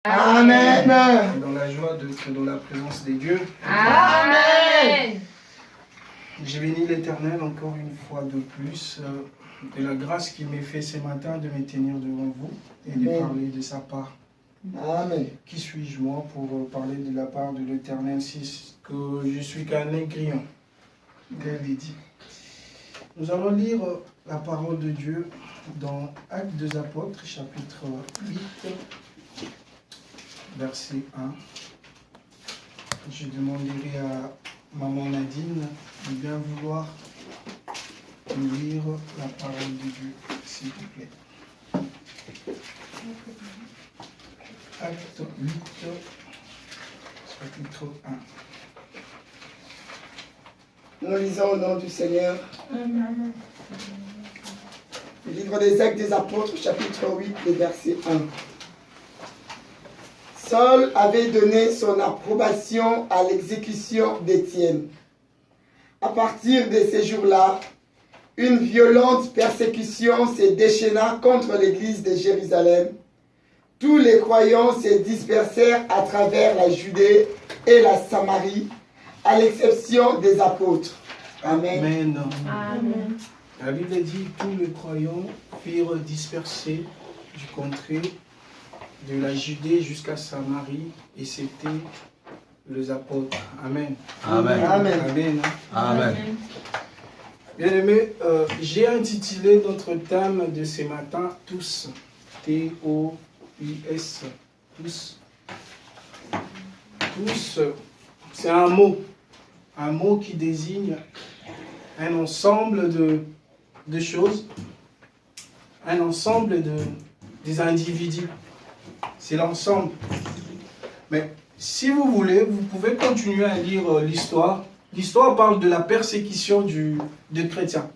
Amen. Dans la joie d'être dans la présence de Dieu. Amen. J'ai béni l'Éternel encore une fois de plus de la grâce qu'il m'ait fait ce matin de me tenir devant vous et de parler de sa part. Amen. Qui suis-je moi pour parler de la part de l'Éternel si que je suis qu'un ingrédient tel est dit. Nous allons lire la parole de Dieu dans Actes des Apôtres, chapitre 8, verset 1. Je demanderai à Maman Nadine de bien vouloir nous lire la parole de Dieu, s'il vous plaît. Acte 8, chapitre 1. Nous lisons au nom du Seigneur. Amen. Le livre des Actes des Apôtres, chapitre 8, le verset 1. Saul avait donné son approbation à l'exécution d'Étienne. À partir de ces jours-là, une violente persécution se déchaîna contre l'église de Jérusalem. Tous les croyants se dispersèrent à travers la Judée et la Samarie, à l'exception des apôtres. Amen. Amen. Amen. La Bible dit tous les croyants furent dispersés du contrée de la Judée jusqu'à Samarie et c'était les apôtres. Amen. Amen. Amen. Amen. Amen. Bien aimé, j'ai intitulé notre thème de ce matin tous. T-O-U-S. Tous. Tous, c'est un mot qui désigne un ensemble de choses, un ensemble des individus. C'est l'ensemble. Mais si vous voulez, vous pouvez continuer à lire l'histoire. L'histoire parle de la persécution des chrétiens.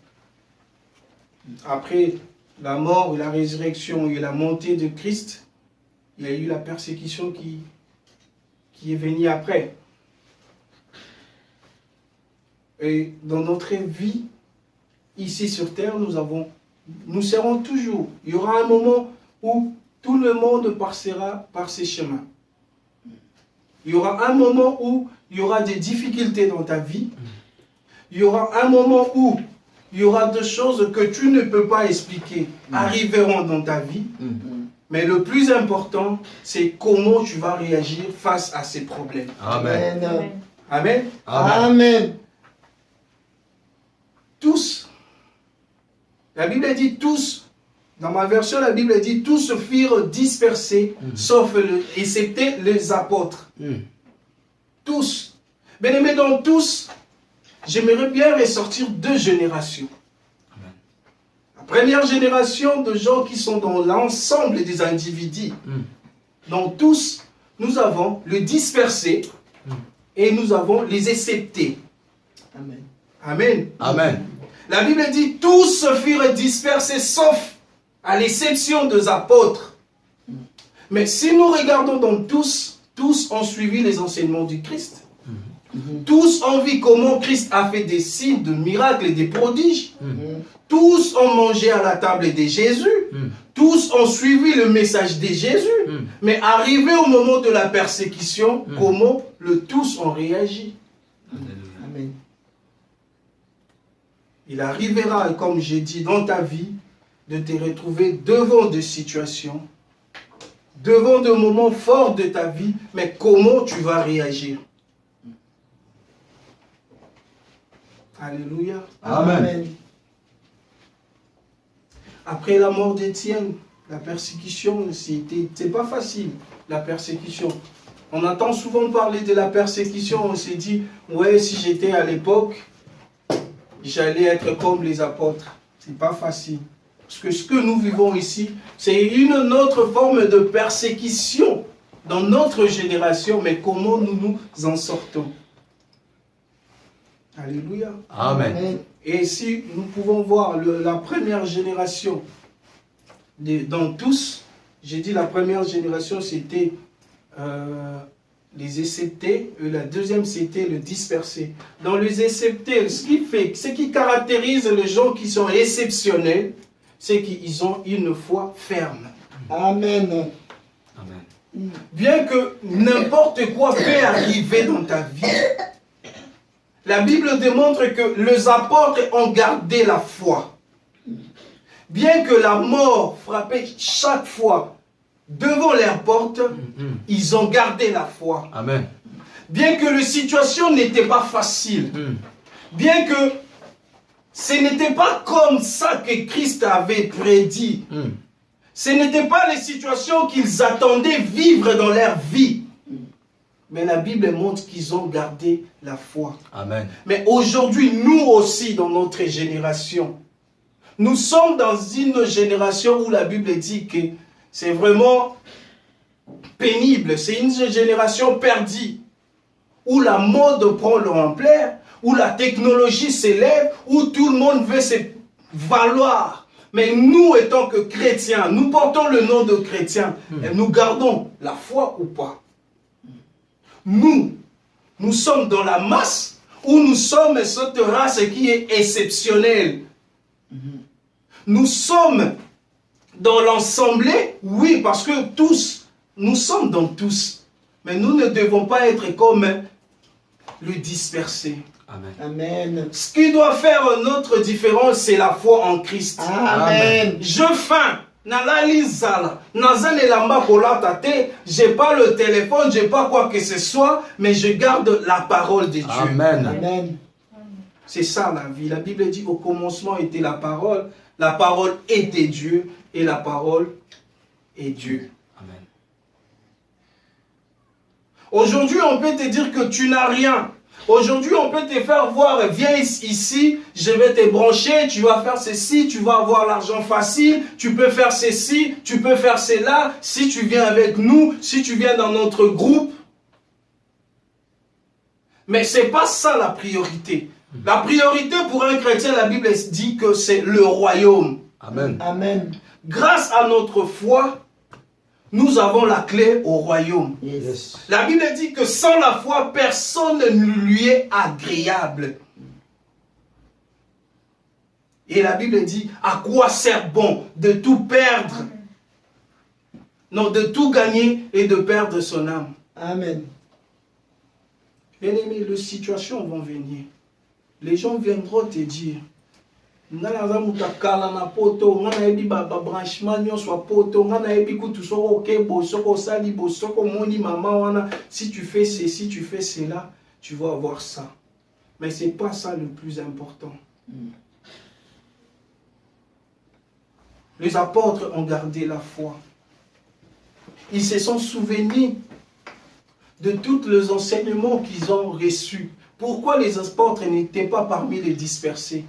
Après la mort et la résurrection et la montée de Christ, il y a eu la persécution qui est venue après. Et dans notre vie, ici sur terre, nous serons toujours. Il y aura un moment où tout le monde passera par ces chemins. Il y aura un moment où il y aura des difficultés dans ta vie. Il y aura un moment où il y aura des choses que tu ne peux pas expliquer arriveront dans ta vie. Mais le plus important, c'est comment tu vas réagir face à ces problèmes. Amen. Amen. Amen. Amen. Tous. La Bible dit tous. Dans ma version, la Bible dit tous furent dispersés, sauf excepté les apôtres. Tous. Bien aimé, dans tous, j'aimerais bien ressortir deux générations. La première génération de gens qui sont dans l'ensemble des individus. Dans tous, nous avons le dispersé et nous avons les exceptés. Amen. Amen. Amen. La Bible dit tous furent dispersés sauf à l'exception des apôtres. Mais si nous regardons dans tous ont suivi les enseignements du Christ. Tous ont vu comment Christ a fait des signes, de miracles et des prodiges. Tous ont mangé à la table de Jésus. Tous ont suivi le message de Jésus. Mais arrivé au moment de la persécution, comment tous ont réagi? Amen. Il arrivera, comme j'ai dit, dans ta vie, de te retrouver devant des situations, devant des moments forts de ta vie, mais comment tu vas réagir? Alléluia. Amen. Après la mort d'Étienne, la persécution, c'est pas facile, la persécution. On entend souvent parler de la persécution, on s'est dit, ouais, si j'étais à l'époque, j'allais être comme les apôtres. C'est pas facile. Parce que ce que nous vivons ici, c'est une autre forme de persécution dans notre génération, mais comment nous nous en sortons? Alléluia. Amen. Et si nous pouvons voir la première génération, dans tous, j'ai dit la première génération c'était les exceptés, et la deuxième c'était le dispersé. Dans les exceptés, ce qui caractérise les gens qui sont exceptionnels, c'est qu'ils ont une foi ferme. Amen. Amen. bien que n'importe quoi peut arriver dans ta vie, la Bible démontre que les apôtres ont gardé la foi. Bien que la mort frappait chaque fois devant leurs portes, ils ont gardé la foi. Amen. Bien que la situation n'était pas facile, bien que ce n'était pas comme ça que Christ avait prédit, ce n'était pas les situations qu'ils attendaient vivre dans leur vie. Mais la Bible montre qu'ils ont gardé la foi. Amen. Mais aujourd'hui, nous aussi, dans notre génération, nous sommes dans une génération où la Bible dit que c'est vraiment pénible. C'est une génération perdue, où la mode prend l'ampleur, où la technologie s'élève, où tout le monde veut se valoir. Mais nous, étant que chrétiens, nous portons le nom de chrétiens, et nous gardons la foi ou pas? Nous sommes dans la masse, ou nous sommes cette race qui est exceptionnelle? Nous sommes dans l'ensemble, oui, parce que tous, nous sommes dans tous. Mais nous ne devons pas être comme le dispersé. Amen. Amen. Ce qui doit faire notre différence, c'est la foi en Christ. Amen. Je faim. J'ai pas le téléphone, j'ai pas quoi que ce soit, mais je garde la parole de Dieu. Amen. Amen. C'est ça la vie. La Bible dit au commencement était la parole était Dieu et la parole est Dieu. Amen. Aujourd'hui, on peut te dire que tu n'as rien. Aujourd'hui, on peut te faire voir, viens ici, je vais te brancher, tu vas faire ceci, tu vas avoir l'argent facile, tu peux faire ceci, tu peux faire cela, si tu viens avec nous, si tu viens dans notre groupe. Mais ce n'est pas ça la priorité. La priorité pour un chrétien, la Bible dit que c'est le royaume. Amen. Amen. Grâce à notre foi, nous avons la clé au royaume. Yes. La Bible dit que sans la foi, personne ne lui est agréable. Et la Bible dit, à quoi sert bon de tout perdre? Non, de tout gagner et de perdre son âme. Amen. Bien aimé, les situations vont venir. Les gens viendront te dire, si tu fais ceci, tu fais cela, tu vas avoir ça. Mais ce n'est pas ça le plus important. Les apôtres ont gardé la foi. Ils se sont souvenus de tous les enseignements qu'ils ont reçus. Pourquoi les apôtres n'étaient pas parmi les dispersés?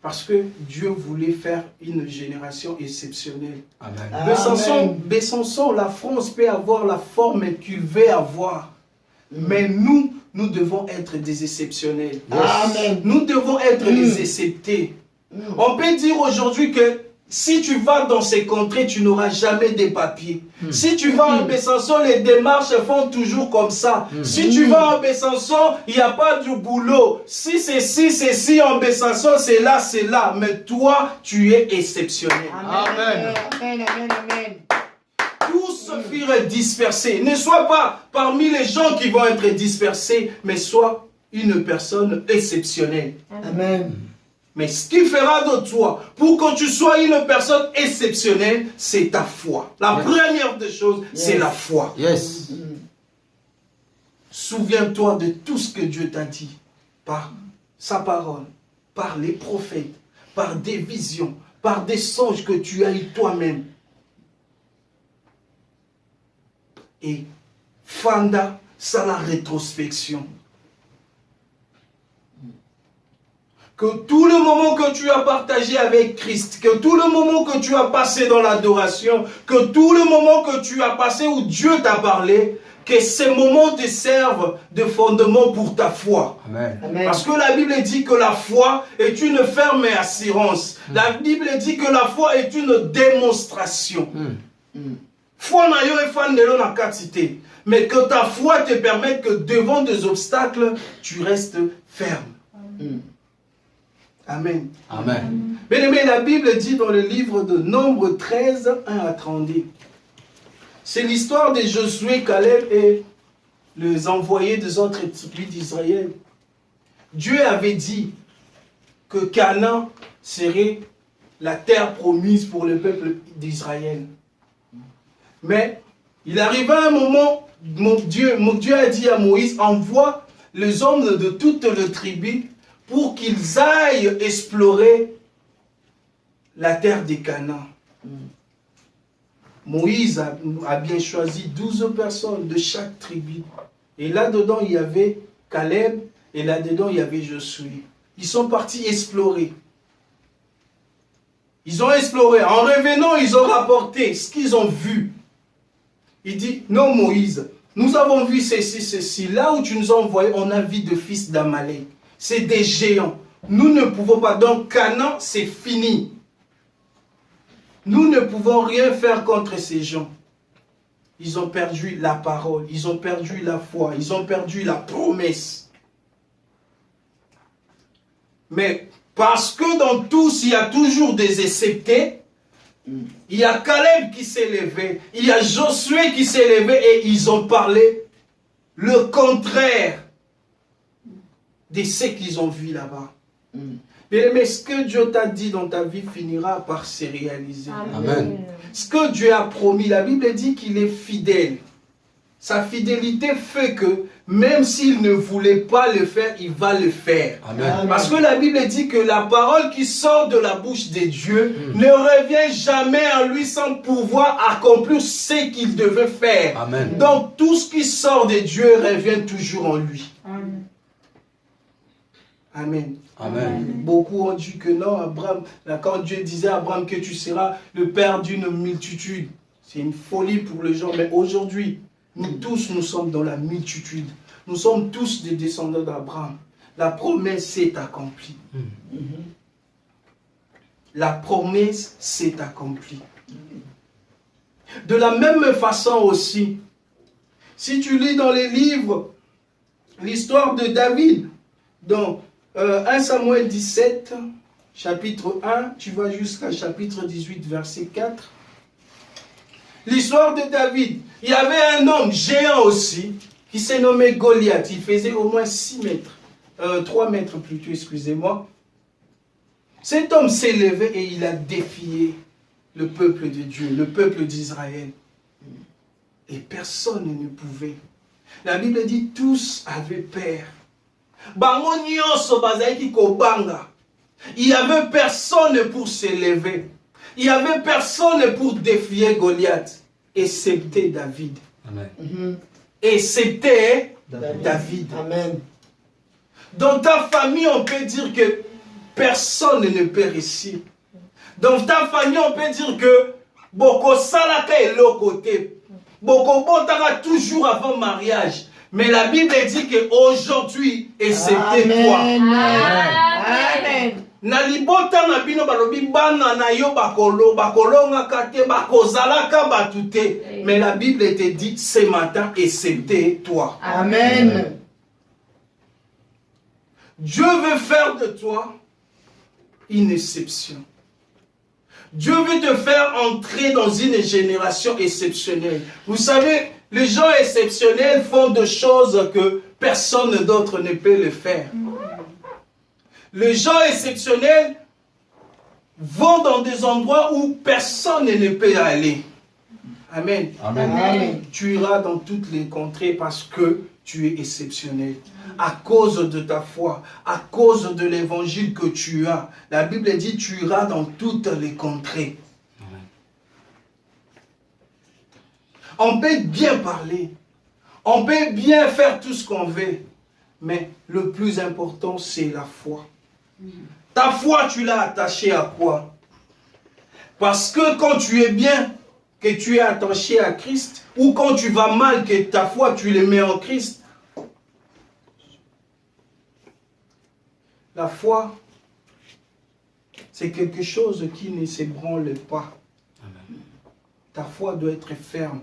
Parce que Dieu voulait faire une génération exceptionnelle. Amen. Besançon, la France peut avoir la forme qu'il veut avoir. Mais nous devons être des exceptionnels. Amen. Nous devons être les exceptés. On peut dire aujourd'hui que si tu vas dans ces contrées, tu n'auras jamais des papiers. Si tu vas en Besançon, les démarches font toujours comme ça. Si tu vas en Besançon, il n'y a pas du boulot. Si c'est si en Besançon, c'est là. Mais toi, tu es exceptionnel. Amen. Amen. Amen. Amen. Tous furent dispersés. Ne sois pas parmi les gens qui vont être dispersés, mais sois une personne exceptionnelle. Amen. Mais ce qui fera de toi, pour que tu sois une personne exceptionnelle, c'est ta foi. La première des choses, c'est la foi. Yes. Souviens-toi de tout ce que Dieu t'a dit, par sa parole, par les prophètes, par des visions, par des songes que tu as eu toi-même. Et Fanda, ça la rétrospection. Que tout le moment que tu as partagé avec Christ, que tout le moment que tu as passé dans l'adoration, que tout le moment que tu as passé où Dieu t'a parlé, que ces moments te servent de fondement pour ta foi. Amen. Amen. Parce que la Bible dit que la foi est une ferme assurance. La Bible dit que la foi est une démonstration. Foi na yo e fan de l'on a quantité. Mais que ta foi te permette que devant des obstacles, tu restes ferme. Amen. Amen. Bien aimé, la Bible dit dans le livre de Nombre 13, 1 à 32. c'est l'histoire de Josué, Caleb et les envoyés des autres tribus d'Israël. Dieu avait dit que Canaan serait la terre promise pour le peuple d'Israël. Mais il arriva un moment, mon Dieu a dit à Moïse, envoie les hommes de toutes les tribus pour qu'ils aillent explorer la terre des Canaan. Moïse a bien choisi 12 personnes de chaque tribu. Et là-dedans, il y avait Caleb et là-dedans, il y avait Josué. Ils sont partis explorer. Ils ont exploré. En revenant, ils ont rapporté ce qu'ils ont vu. Il dit, non Moïse, nous avons vu ceci, ceci. Là où tu nous as envoyés, on a vu de fils d'Amalek. C'est des géants. Nous ne pouvons pas. Donc Canaan, c'est fini. Nous ne pouvons rien faire contre ces gens. Ils ont perdu la parole, ils ont perdu la foi, ils ont perdu la promesse. Mais parce que dans tous, il y a toujours des exceptés, il y a Caleb qui s'est levé, il y a Josué qui s'est levé et ils ont parlé le contraire de ce qu'ils ont vu là-bas. Mais ce que Dieu t'a dit dans ta vie finira par se réaliser. Amen. Ce que Dieu a promis, la Bible dit qu'il est fidèle. Sa fidélité fait que même s'il ne voulait pas le faire, il va le faire. Amen. Parce que la Bible dit que la parole qui sort de la bouche de Dieu ne revient jamais à lui sans pouvoir accomplir ce qu'il devait faire. Amen. Donc tout ce qui sort de Dieu revient toujours en lui. Amen. Amen. Beaucoup ont dit que non, Abraham, là, quand Dieu disait à Abraham que tu seras le père d'une multitude, c'est une folie pour les gens. Mais aujourd'hui, nous tous, nous sommes dans la multitude. Nous sommes tous des descendants d'Abraham. La promesse s'est accomplie. La promesse s'est accomplie. De la même façon aussi, si tu lis dans les livres l'histoire de David, dans 1 Samuel 17, chapitre 1, tu vas jusqu'à chapitre 18, verset 4. L'histoire de David. Il y avait un homme géant aussi, qui s'est nommé Goliath. Il faisait au moins 6 mètres, 3 mètres plutôt, excusez-moi. Cet homme s'est levé et il a défié le peuple de Dieu, le peuple d'Israël. Et personne ne pouvait. La Bible dit tous avaient peur. Il n'y avait personne pour s'élever. Il n'y avait personne pour défier Goliath, excepté David. Amen. Excepté David. Amen. Dans ta famille, on peut dire que personne ne peut réussir. Dans ta famille, on peut dire que Boko Salaka est l'autre côté. Boko Botara toujours avant mariage. Mais la Bible dit qu'aujourd'hui, excepté toi. Amen. Na libota na bino balobi bana na yo bakolonga kate bakozalaka batute. Mais la Bible te dit ce matin, excepté toi. Amen. Dieu veut faire de toi une exception. Dieu veut te faire entrer dans une génération exceptionnelle. Vous savez, les gens exceptionnels font des choses que personne d'autre ne peut le faire. Les gens exceptionnels vont dans des endroits où personne ne peut aller. Amen. Amen. Amen. Tu iras dans toutes les contrées parce que tu es exceptionnel. À cause de ta foi, à cause de l'évangile que tu as. La Bible dit tu iras dans toutes les contrées. On peut bien parler. On peut bien faire tout ce qu'on veut. Mais le plus important, c'est la foi. Ta foi, tu l'as attachée à quoi? Parce que quand tu es bien, que tu es attaché à Christ, ou quand tu vas mal, que ta foi, tu les mets en Christ. La foi, c'est quelque chose qui ne s'ébranle pas. Amen. Ta foi doit être ferme.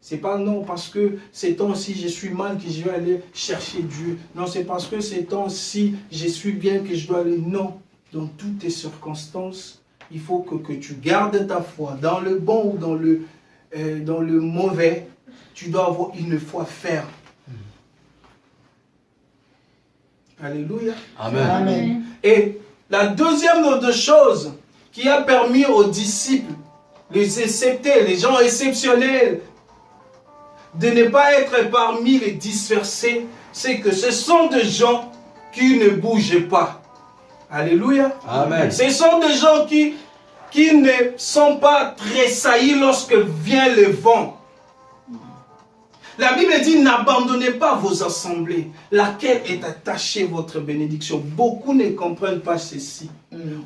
C'est pas non parce que ces temps-ci je suis mal que je vais aller chercher Dieu. Non, c'est parce que ces temps-ci je suis bien que je dois aller. Non, dans toutes tes circonstances, il faut que tu gardes ta foi, dans le bon ou dans le dans le mauvais, tu dois avoir une foi ferme. Alléluia. Amen. Amen. Et la deuxième des choses qui a permis aux disciples, les acceptés, les gens exceptionnels, de ne pas être parmi les dispersés, c'est que ce sont des gens qui ne bougent pas. Alléluia. Amen. Ce sont des gens qui ne sont pas tressaillis lorsque vient le vent. La Bible dit, n'abandonnez pas vos assemblées, laquelle est attachée votre bénédiction. Beaucoup ne comprennent pas ceci.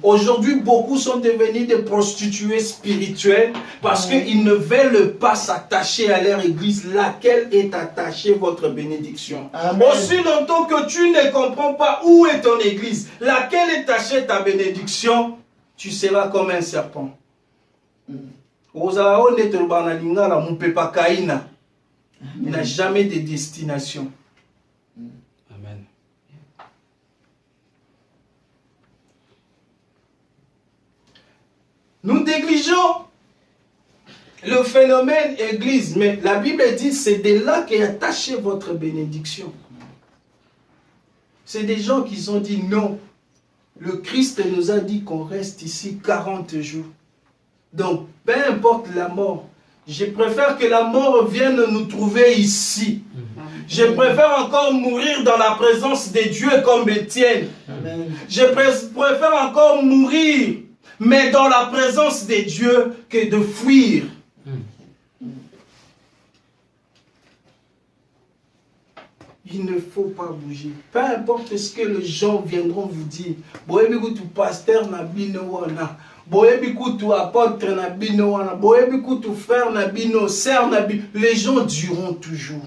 Aujourd'hui, beaucoup sont devenus des prostituées spirituelles parce qu'ils ne veulent pas s'attacher à leur église, laquelle est attachée votre bénédiction. Amen. Aussi longtemps que tu ne comprends pas où est ton église, laquelle est attachée ta bénédiction, tu seras comme un serpent. Il n'a jamais de destination. Amen. Nous négligeons le phénomène église, mais la Bible dit c'est de là qu'est attachée votre bénédiction. C'est des gens qui ont dit non. Le Christ nous a dit qu'on reste ici 40 jours. Donc, peu importe la mort, je préfère que la mort vienne nous trouver ici. Je préfère encore mourir dans la présence de Dieu comme Étienne. Amen. Je préfère encore mourir, mais dans la présence de Dieu, que de fuir. Il ne faut pas bouger. Peu importe ce que les gens viendront vous dire. Boyebi tu pasteur na bino wana. Boyebi tu apôtre na bino wana. Boyebi tu frère na bino, sœur na bino. Les gens diront toujours.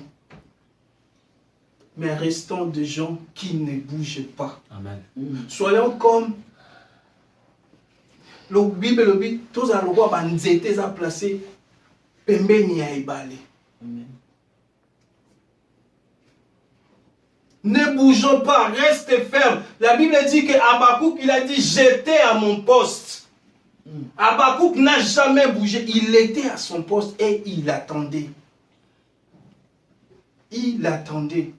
Mais restons des gens qui ne bougent pas. Amen. Soyons comme la Bible le dit, tous à l'endroit banzete a placé pembeni ya ebale. Ne bougeons pas, reste ferme. La Bible dit que Habakkuk, il a dit, j'étais à mon poste. Habakkuk n'a jamais bougé. Il était à son poste et il attendait. Il attendait.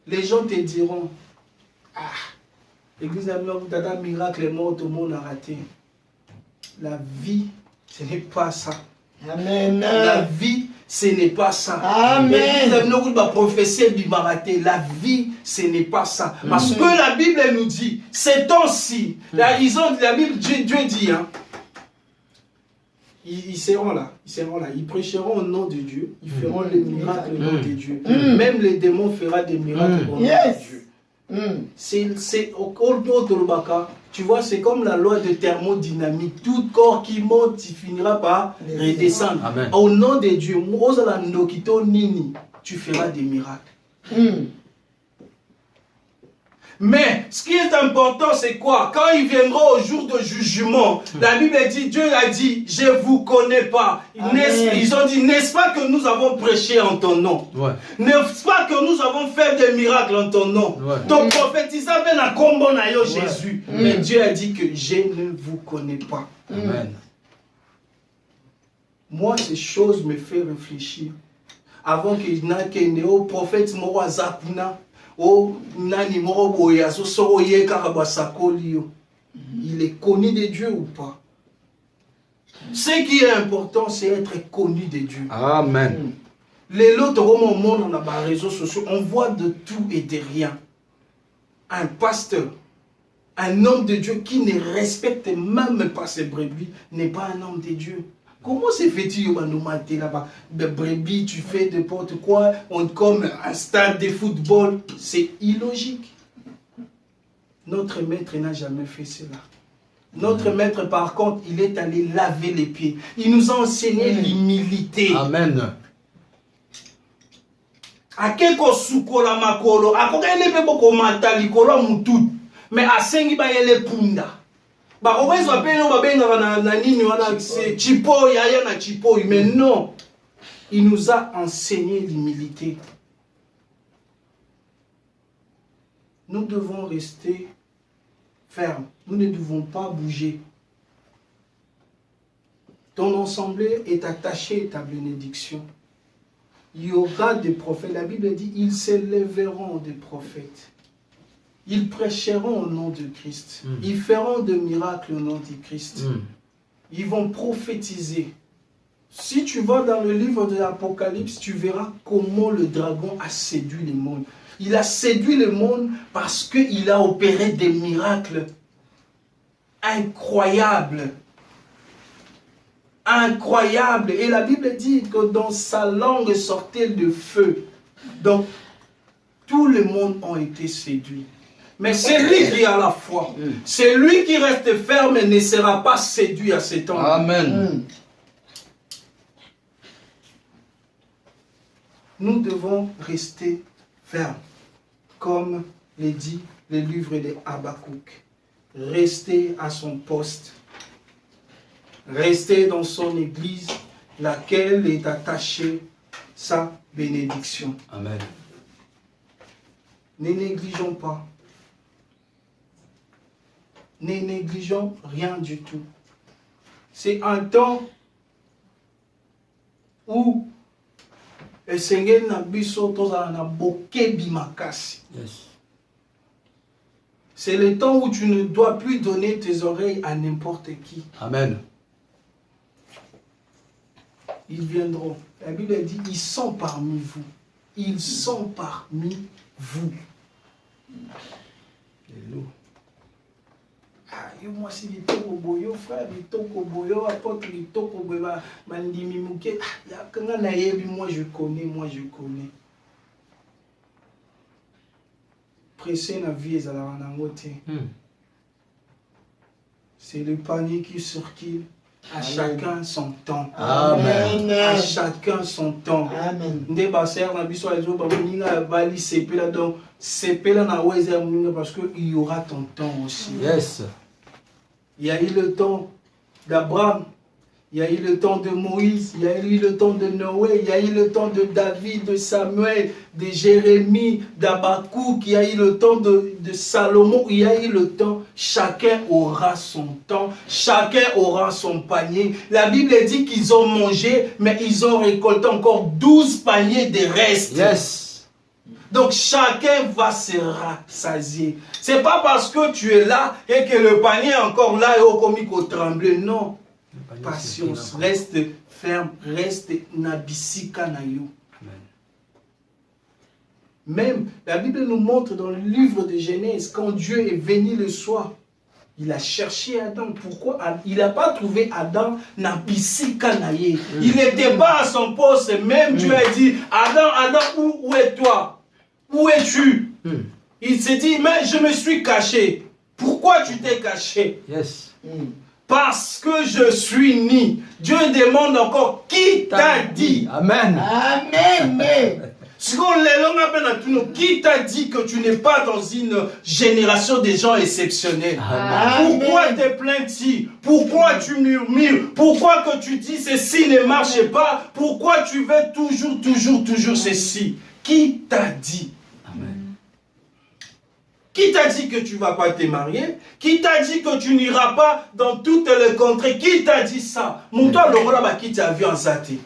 Les gens te diront, ah, l'église a miracle est mort, tout le monde a raté. La vie, ce n'est pas ça. Amen. La vie, ce n'est pas ça. Amen. La vie, ce n'est pas ça. Parce que la Bible nous dit, ces temps-ci, la Bible, Dieu dit, hein, ils seront là, ils prêcheront au nom de Dieu, ils feront les miracles au nom de Dieu. Même les démons feront des miracles au nom de Dieu. C'est au Tolobaka, tu vois, c'est comme la loi de thermodynamique. Tout corps qui monte, il finira par redescendre. Amen. Au nom de Dieu, tu feras des miracles. Mais ce qui est important, c'est quoi? Quand il viendra au jour de jugement, la Bible dit, Dieu a dit, je ne vous connais pas. Ils ont dit, n'est-ce pas que nous avons prêché en ton nom? Ouais. N'est-ce pas que nous avons fait des miracles en ton nom? Ouais. Donc prophétisa ben à combo na yo Jésus. Mais Dieu a dit que je ne vous connais pas. Amen. Moi, ces choses me font réfléchir. Avant qu'il n'y ait au prophète Moro Zakuna, il est connu de Dieu ou pas? Ce qui est important, c'est être connu de Dieu. Amen. Les autres au monde, on a des réseaux sociaux, on voit de tout et de rien. Un pasteur, un homme de Dieu qui ne respecte même pas ses brebis, n'est pas un homme de Dieu. Comment se fait-il nous mater là-bas? De brebis, tu fais n'importe quoi, comme un stade de football. C'est illogique. Notre maître n'a jamais fait cela. Notre maître, par contre, il est allé laver les pieds. Il nous a enseigné l'humilité. Amen. Akeko sukola makolo, akokene pe boko mata likolo mutu, mais asengi ba yele punda. Bah, on va mais non, il nous a enseigné l'humilité. Nous devons rester fermes, nous ne devons pas bouger. ton assemblée est attachée à ta bénédiction. Il y aura des prophètes. La Bible dit, ils s'élèveront des prophètes. Ils prêcheront au nom de Christ. Ils feront des miracles au nom de Christ. Ils vont prophétiser. Si tu vas dans le livre de l'Apocalypse, tu verras comment le dragon a séduit le monde. Il a séduit le monde parce qu'il a opéré des miracles incroyables. Incroyables. Et la Bible dit que dans sa langue sortait le feu. Donc, tout le monde a été séduit. Mais c'est lui qui a la foi. C'est lui qui reste ferme et ne sera pas séduit à ce temps. Amen. Nous devons rester fermes, comme le dit le livre de Habakkuk. Rester à son poste. Rester dans son église, laquelle est attachée sa bénédiction. Amen. Ne négligeons pas. Ne négligeons rien du tout. C'est un temps où le Seigneur n'a makasi. Yes. C'est le temps où tu ne dois plus donner tes oreilles à n'importe qui. Amen. Ils viendront. La Bible dit, ils sont parmi vous. Ils sont parmi vous. Alléluia. Ah, moi si litoko boyo frère, litoko boyo apôtre, litoko boyo bandimi muke. Ya kanga na yebi, moi je connais. Pressé na vie ezala na ngote. C'est le panier qui circule. À chacun son temps. Amen. À chacun son temps. Amen. Nde baser na biso ezo ba moninga bali sepela, donc sepela na weza moninga parce que il y aura ton temps aussi. Yes. Il y a eu le temps d'Abraham, il y a eu le temps de Moïse, il y a eu le temps de Noé, il y a eu le temps de David, de Samuel, de Jérémie, d'Habakkuk, il y a eu le temps de Salomon, il y a eu le temps. Chacun aura son temps, chacun aura son panier. La Bible dit qu'ils ont mangé, mais ils ont récolté encore 12 paniers de reste. Yes. Donc chacun va se rassasier. C'est pas parce que tu es là et que le panier est encore là et au comique au tremblé. Non. Patience, reste ferme, reste nabisika na yo. Même la Bible nous montre dans le livre de Genèse, quand Dieu est venu le soir, il a cherché Adam. Pourquoi? Il n'a pas trouvé Adam nabisika na ye. Il n'était pas à son poste. Même Dieu a dit, Adam, où es toi? Où es-tu? Il s'est dit, mais je me suis caché. Pourquoi tu t'es caché? Yes. Parce que je suis ni. Dieu demande encore, qui t'a dit? Amen. Amen. Qui t'a dit que tu n'es pas dans une génération de gens exceptionnels? Amen. Pourquoi te plains-tu? Pourquoi tu murmures? Pourquoi que tu dis ceci ne marche pas? Pourquoi tu veux toujours ceci? Qui t'a dit? Amen. Qui t'a dit que tu ne vas pas te marier? Qui t'a dit que tu n'iras pas dans toutes les contrées? Qui t'a dit ça? Mon toi, le qui t'a vu en zati.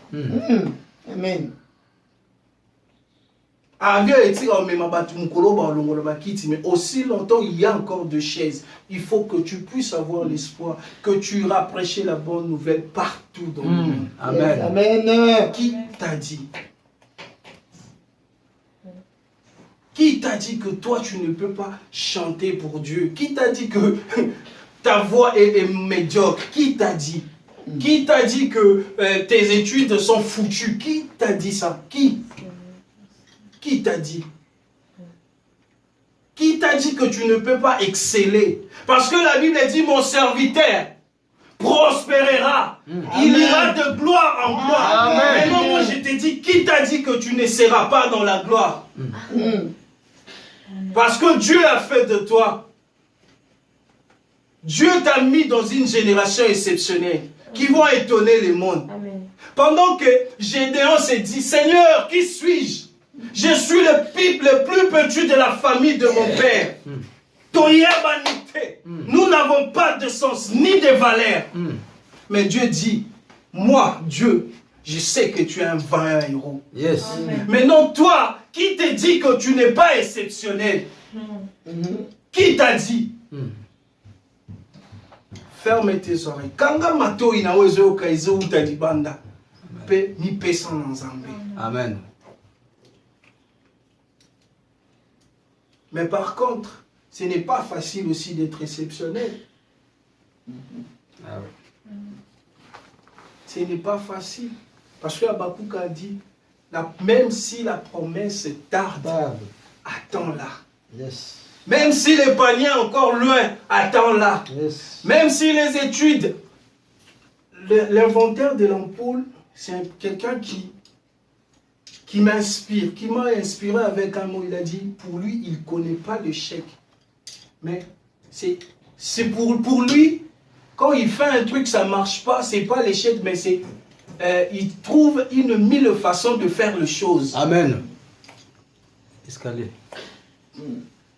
Amen. Mais aussi longtemps, il y a encore de chaises. Il faut que tu puisses avoir l'espoir, que tu iras prêcher la bonne nouvelle partout dans le monde. Amen. Amen. Qui t'a dit? Qui t'a dit que toi, tu ne peux pas chanter pour Dieu? Qui t'a dit que ta voix est médiocre? Qui t'a dit? Qui t'a dit que tes études sont foutues? Qui t'a dit ça? Qui t'a dit? Qui t'a dit que tu ne peux pas exceller? Parce que la Bible dit, mon serviteur prospérera. Il ira de gloire en gloire. Amen. Maintenant, moi, je te dis, qui t'a dit que tu ne seras pas dans la gloire? Parce que Dieu a fait de toi. Dieu t'a mis dans une génération exceptionnelle qui va étonner le monde. Amen. Pendant que Gédéon s'est dit, Seigneur, qui suis-je? Je suis le plus petit de la famille de mon père. Nous n'avons pas de sens ni de valeur. Mais Dieu dit, moi, Dieu, je sais que tu es un vaillant héros. Yes. Mais non, toi, qui te dit que tu n'es pas exceptionnel? Qui t'a dit? Ferme tes oreilles. Kanga mato inawezo kaizo utalibanda. Pe mi pesa nzambe. Amen. Mais par contre, ce n'est pas facile aussi d'être exceptionnel. Ah oui. Ce n'est pas facile. Parce que Habakkuk a dit, même si la promesse tarde, attends-la. Yes. Même si le panier est encore loin, attends-la. Yes. Même si les études, l'inventaire de l'ampoule, c'est quelqu'un qui m'inspire, qui m'a inspiré avec un mot. Il a dit, pour lui, il ne connaît pas l'échec. Mais c'est pour lui, quand il fait un truc, ça ne marche pas, ce n'est pas l'échec, mais c'est il trouve mille façons de faire les choses. Amen. Escalier.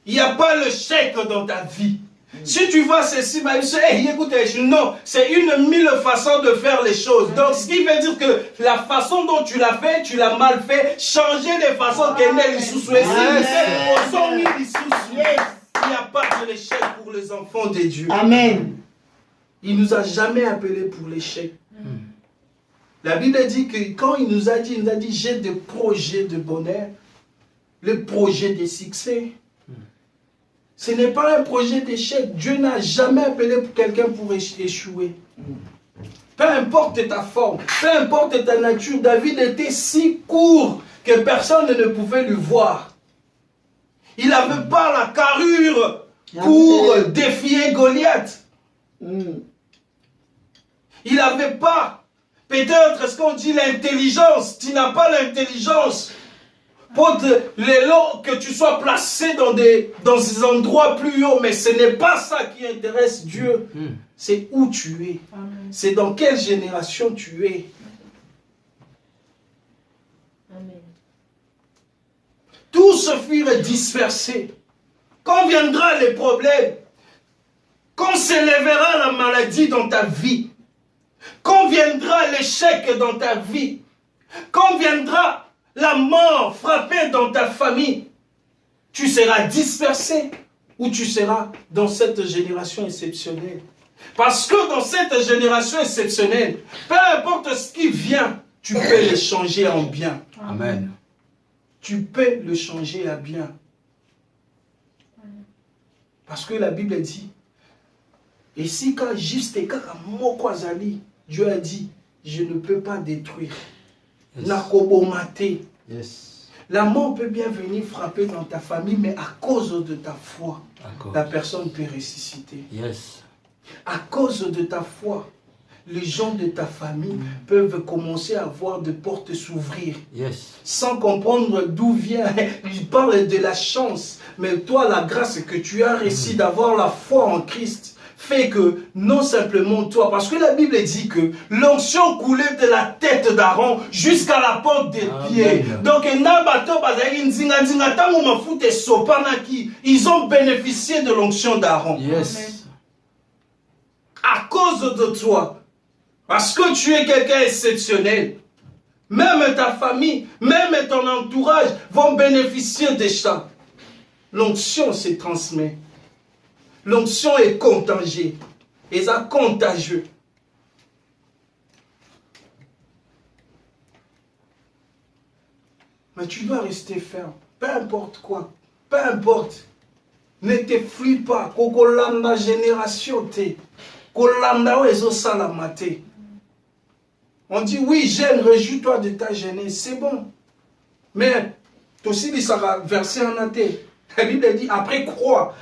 Il n'y a pas le chèque dans ta vie. Si tu vois ceci, écoute, non, c'est mille façons de faire les choses. Donc, ce qui veut dire que la façon dont tu l'as fait, tu l'as mal fait. Changer les façons qu'elle est sous il n'y a pas de l'échec pour les enfants de Dieu. Amen. Il ne nous a jamais appelés pour l'échec. La Bible dit que quand il nous a dit, j'ai des projets de bonheur, le projet de succès. Ce n'est pas un projet d'échec. Dieu n'a jamais appelé quelqu'un pour échouer. Peu importe ta forme, peu importe ta nature, David était si court que personne ne pouvait le voir. Il n'avait pas la carrure pour défier Goliath. Il n'avait pas, peut-être, ce qu'on dit, l'intelligence. Tu n'as pas l'intelligence pour que tu sois placé dans des endroits plus hauts, mais ce n'est pas ça qui intéresse Dieu. C'est où tu es. C'est dans quelle génération tu es. Amen. Tous se furent dispersés. Quand viendra les problèmes, quand s'élèvera la maladie dans ta vie, quand viendra l'échec dans ta vie, quand viendra la mort frapper dans ta famille, tu seras dispersé ou tu seras dans cette génération exceptionnelle. Parce que dans cette génération exceptionnelle, peu importe ce qui vient, tu peux le changer en bien. Amen. Tu peux le changer à bien. Parce que la Bible dit, et si quand juste et quand Dieu a dit, je ne peux pas détruire. Nakobomate. Yes. La mort peut bien venir frapper dans ta famille, mais à cause de ta foi, la personne peut ressusciter. Yes. À cause de ta foi, les gens de ta famille peuvent commencer à voir des portes s'ouvrir. Yes. Sans comprendre d'où vient. Il parle de la chance. Mais toi, la grâce que tu as réussi d'avoir la foi en Christ fait que non simplement toi, parce que la Bible dit que l'onction coulait de la tête d'Aaron jusqu'à la porte des pieds. Donc, ils ont bénéficié de l'onction d'Aaron. Yes. À cause de toi. Parce que tu es quelqu'un exceptionnel. Même ta famille, même ton entourage vont bénéficier de ça. L'onction se transmet. L'onction est contagieux. Et ça contagieux. Mais tu dois rester ferme. Peu importe quoi. Peu importe. Ne te fuis pas. Kokolanda génération te. Kolanda oezo salamate. On dit oui, jeune, réjouis-toi de ta jeunesse. C'est bon. Mais, aussi, ça va verser en athée. La Bible dit, après quoi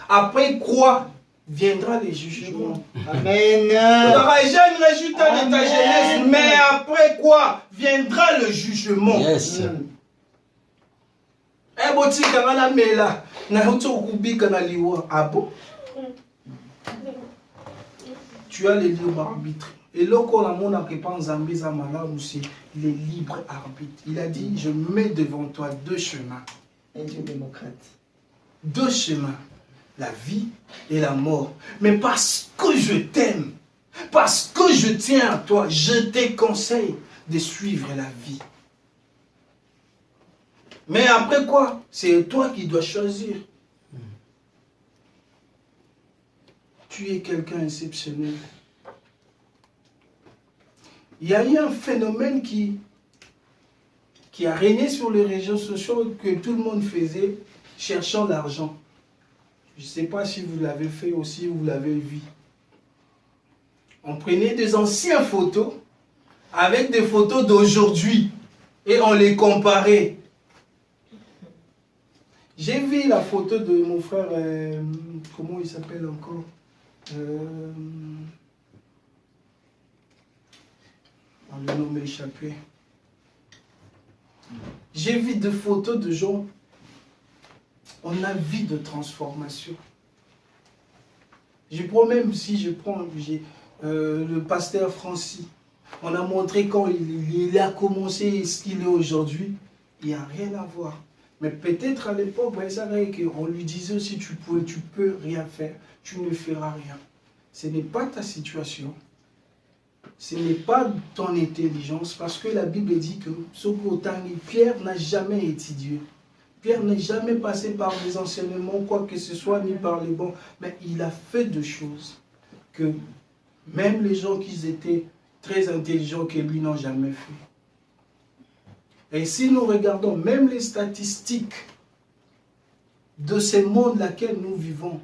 viendra le jugement. Amen. Jeune, réjouis-toi de ta jeunesse, mais après quoi viendra le jugement. Yes. Eh, boti, kamana mela, na hoto kubi kana liwa. Ah bon? Tu as le libre arbitre. Et là, quand on a c'est le libre arbitre. Il a dit, je mets devant toi deux chemins. Un Dieu démocrate. Deux chemins, la vie et la mort. Mais parce que je t'aime, Parce que je tiens à toi, je te conseille de suivre la vie. Mais après quoi? C'est toi qui dois choisir. Tu es quelqu'un exceptionnel. Il y a eu un phénomène qui a régné sur les réseaux sociaux que tout le monde faisait, cherchant l'argent. Je ne sais pas si vous l'avez fait aussi, vous l'avez vu. On prenait des anciennes photos avec des photos d'aujourd'hui et on les comparait. J'ai vu la photo de mon frère, comment il s'appelle encore? Le nom m'a échappé. J'ai vu des photos de gens. On a vu de transformation. Je prends même, si je prends le pasteur Francis, on a montré quand il a commencé et ce qu'il est aujourd'hui. Il n'y a rien à voir. Mais peut-être à l'époque, on lui disait aussi, tu peux rien faire, tu ne feras rien. Ce n'est pas ta situation. Ce n'est pas ton intelligence, parce que la Bible dit que Pierre n'a jamais étudié. Pierre n'est jamais passé par les enseignements, quoi que ce soit, ni par les bons. Mais il a fait des choses que même les gens qui étaient très intelligents que lui n'ont jamais fait. Et si nous regardons même les statistiques de ce monde dans lequel nous vivons,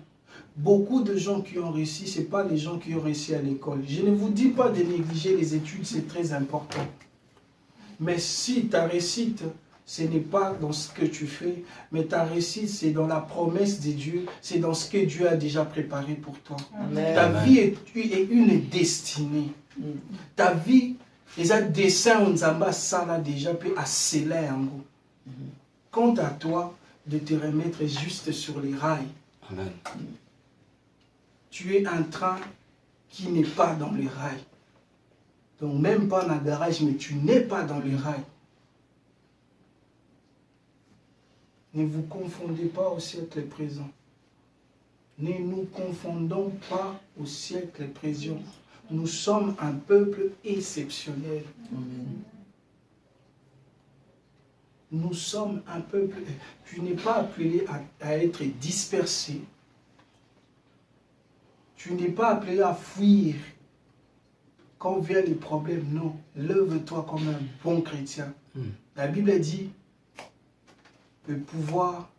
beaucoup de gens qui ont réussi, ce n'est pas les gens qui ont réussi à l'école. Je ne vous dis pas de négliger les études, c'est très important. Mais si ta réussite, ce n'est pas dans ce que tu fais, mais ta réussite, c'est dans la promesse de Dieu, c'est dans ce que Dieu a déjà préparé pour toi. Amen. Ta vie est une destinée. Ta vie, les dessins, on a ça là déjà, peut accélérer en gros. Quant à toi, de te remettre juste sur les rails. Amen. Tu es un train qui n'est pas dans les rails. Donc même pas dans le garage, mais tu n'es pas dans les rails. Ne vous confondez pas au siècle présent. Ne nous confondons pas au siècle présent. Nous sommes un peuple exceptionnel. Amen. Nous sommes un peuple... Tu n'es pas appelé à être dispersé. Tu n'es pas appelé à fuir quand viennent les problèmes. Non, lève-toi comme un bon chrétien. La Bible dit, le pouvoir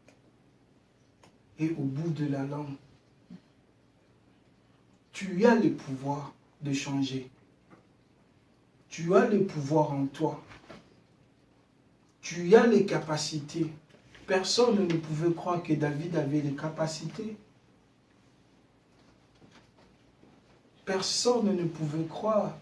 est au bout de la langue. Tu as le pouvoir de changer. Tu as le pouvoir en toi. Tu as les capacités. Personne ne pouvait croire que David avait les capacités. Personne ne pouvait croire